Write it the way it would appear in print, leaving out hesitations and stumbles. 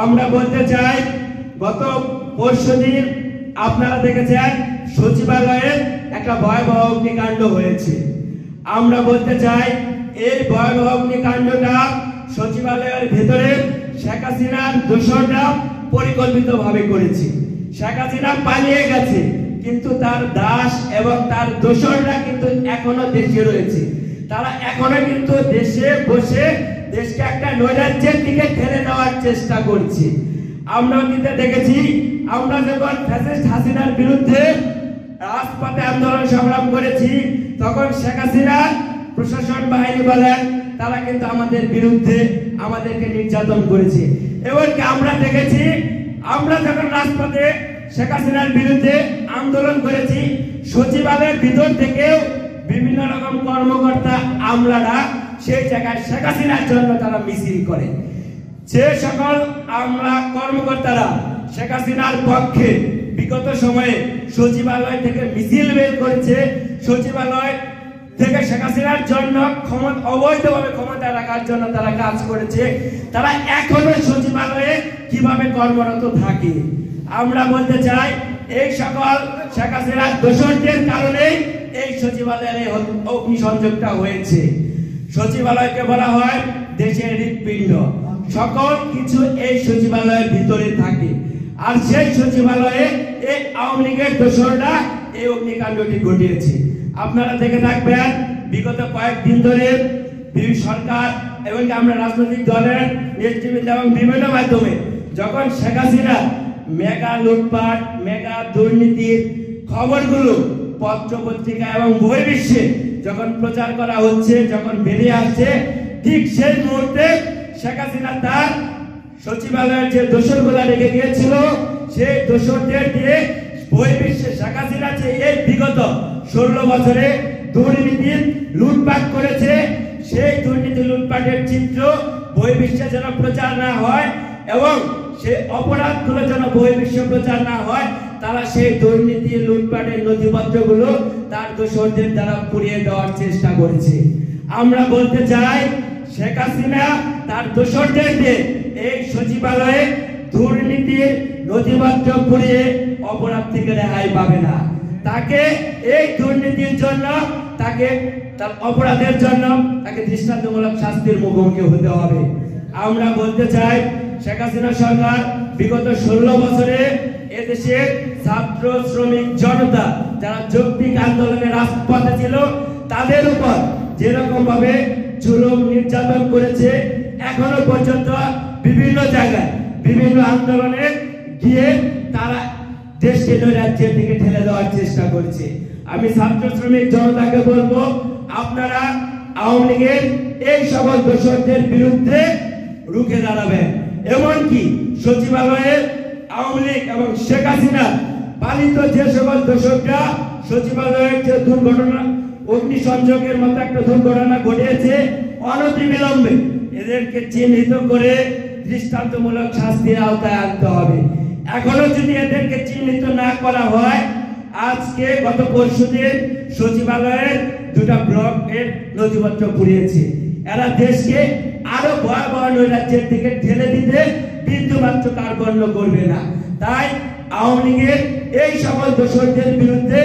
আমরা বলতে চাই গত পরশুদিন আপনারা দেখেছেন সচিবালয়ে একটা ভয়াবহ অগ্নিকাণ্ড হয়েছে। আমরা বলতে চাই এই ভয়াবহ অগ্নিকাণ্ডটা সচিবালয়ের ভেতরে শেখ হাসিনার দোসররা পরিকল্পিতভাবে করেছে। শেখ হাসিনা পালিয়ে গেছে, কিন্তু তার দাস এবং তার দোসররা কিন্তু এখনো দেশে রয়েছে। তারা এখনো কিন্তু দেশে বসে দেশকে একটা নৈরাজ্যের দিকে ঠেলে দেওয়ার চেষ্টা করছে। আমরা কিন্তু দেখেছি, আমরা যখন ফ্যাসিস্ট হাসিনার বিরুদ্ধে রাজপথে আন্দোলন সংগ্রাম করেছি, তখন শেখ হাসিনা প্রশাসন বাহিনী বলেন তারা কিন্তু আমাদের বিরুদ্ধে আমাদেরকে নির্যাতন করেছে। এমনকি আমরা দেখেছি, আমরা যখন রাজপথে শেখ হাসিনার বিরুদ্ধে আন্দোলন করেছি, সচিবালয়ের ভিতর থেকেও বিভিন্ন রকম কর্মকর্তা আমলারা সেই জায়গায় শেখ হাসিনার জন্য তারা মিছিল করে। যে সকল আমলা কর্মকর্তারা শেখ হাসিনার পক্ষে বিগত সময়ে সচিবালয় থেকে মিছিল বের করেছে, সচিবালয় থেকে শেখ হাসিনার জন্য অবৈধভাবে ক্ষমতা রাখার জন্য তারা কাজ করেছে, তারা এখনো সচিবালয়ে কিভাবে কর্মরত থাকে। আমরা বলতে চাই এই সকল শেখ হাসিনার দোষরদের কারণেই এই সচিবালয়ের অগ্নিসংযোগটা হয়েছে। সচিবালয়কে বলা হয় দেশের হৃৎপিণ্ড, সকল কিছু এই সচিবালয়ের ভিতরে থাকে। আর সেই সচিবালয়ে এই আওয়ামী লীগের দোসররা এই অগ্নিকাণ্ডটি ঘটিয়েছে। আপনারা দেখে থাকবেন বিগত কয়েকদিন ধরে সরকার এবং আমরা রাজনৈতিক দলের নেতৃবৃন্দ এবং বিভিন্ন মাধ্যমে যখন শেখ হাসিনা মেগা লুটপাট, মেগা দুর্নীতির খবরগুলো পত্র পত্রিকা এবং বহির্বিশ্বে যখন প্রচার করা হচ্ছে, যখন বেরিয়ে আসছে, ঠিক সেই মুহূর্তে শেখ হাসিনা তার সচিবালয়ের যে দোসরগুলা রেখে গিয়েছিল, সেই দোসরদের দিয়ে বহির্বিশ্বে শেখ হাসিনা যে এই বিগত 16 বছরে দুর্নীতি লুটপাট করেছে, সেই দুর্নীতি লুটপাটের চিত্র বহির্বিশ্বে যেন প্রচার না হয় এবং সেই অপরাধগুলো যেন বহির্বিশ্বে প্রচার না হয়, তারা সেই দুর্নীতি লুটপাটের নথিপত্রগুলো তার দোসরদের দ্বারা পুড়িয়ে দেওয়ার চেষ্টা করেছে। আমরা বলতে চাই শেখ হাসিনা তার দোসরদেরকে এই সচিবালয়ে দুর্নীতির নথিপত্র পুড়িয়ে অপরাধ থেকে রেহাই পাবে না। তাকে এই দুর্নীতির জন্য, তাকে তার অপরাধের জন্য তাকে দৃষ্টান্তমূলক শাস্তির মুখোমুখি হতে হবে। আমরা বলতে চাই শেখ হাসিনা সরকার বিগত 16 বছরে এদেশের ছাত্র শ্রমিক জনতা যারা যৌক্তিক আন্দোলনে রাজপথে ছিল, তাদের উপর যেরকম ভাবে জুলুম নির্যাতন করেছে, এখনো পর্যন্ত বিভিন্ন জায়গায় বিভিন্ন আন্দোলনে গিয়ে তারা দেশকে নৈরাজ্যের দিকে ঠেলে দেওয়ার চেষ্টা করছে। আমি ছাত্র শ্রমিক জনতাকে বলবো, আপনারা আওয়ামী লীগের এই সকল দোসরদের বিরুদ্ধে রুখে দাঁড়াবেন। এমনকি সচিবালয়ের আওয়ামী লীগ এবং শেখ হাসিনা পালিত যে সকল দোসররা সচিবালয়ের যে দুর্ঘটনা, অগ্নিসংযোগের মতো একটা দুর্ঘটনা ঘটিয়েছে, অনতিবিলম্বে এদেরকে চিহ্নিত করে দৃষ্টান্তমূলক শাস্তির আওতায় আনতে হবে। এখনো যদি এদেরকে চিহ্নিত না করা হয়, আজকে গত পরশুদিন সচিবালয়ের 2টা ব্লকের নথিপত্র পুড়িয়েছে। এরা দেশকে আরো ভয়াবহ নৈরাজ্যের দিকে ঠেলে দিতে বিন্দুমাত্র কার্পণ্য করবে না। তাই আওয়ামী লীগের এই সকল দোসরদের বিরুদ্ধে